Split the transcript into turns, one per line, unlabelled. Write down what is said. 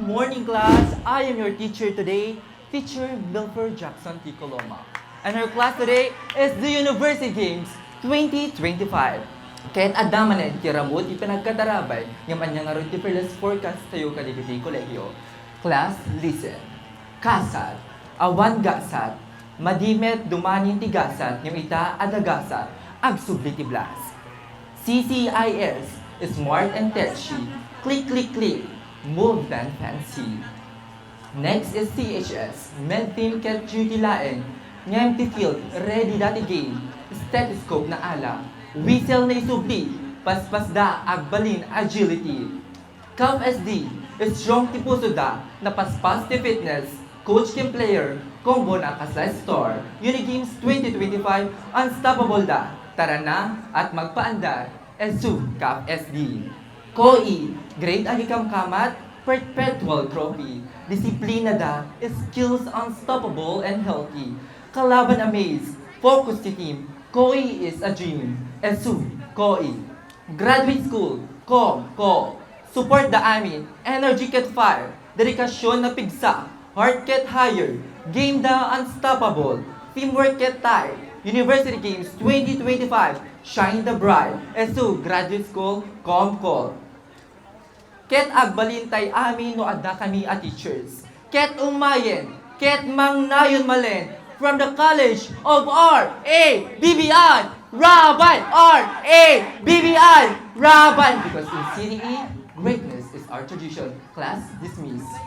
morning, class. I am your teacher today, Teacher Milford Jackson T. Coloma. And our class today is the University Games 2025. Kahit adamanen, kiramot, ipinagkatarabay, ng anyang aron different forecast tayo kalibiti kolegyo. Class, listen. Kasat, awan gasat, madimet dumanin tigasat, ng ita adagasat, agsubliti blas. CCIS, smart and tetchy, click, click, click, move than fancy. Next is CHS, medteam ket duty laeng, empty field, ready dati game, stethoscope na ala, whistle na isubli, paspas da, agbalin, agility. Camp SD, strong tipuso da, na paspas ti fitness, coach kim player, combo na kasla store, Unigames 2025, unstoppable da, tara na at magpaandar, ESU Camp SD. COE, grade agikam kamat, perpetual trophy. Disiplina da, skills unstoppable and healthy. Kalaban amaze, focus ti team, COE is a dream. ESU, COE. Graduate school, ko. Support the amin, energy ket fire, dedikasyon na pigsa, heart ket higher, game da unstoppable, teamwork ket tight. University Games 2025, shine the bright. ESU Graduate School, Comcol. Ket agbalintay amin no adda kami a teachers. Ket umayen, ket mangnayon malen, from the College of R.A.B.B.I. Raban! R.A.B.B.I. Raban! Because in CDE, greatness is our tradition. Class dismissed.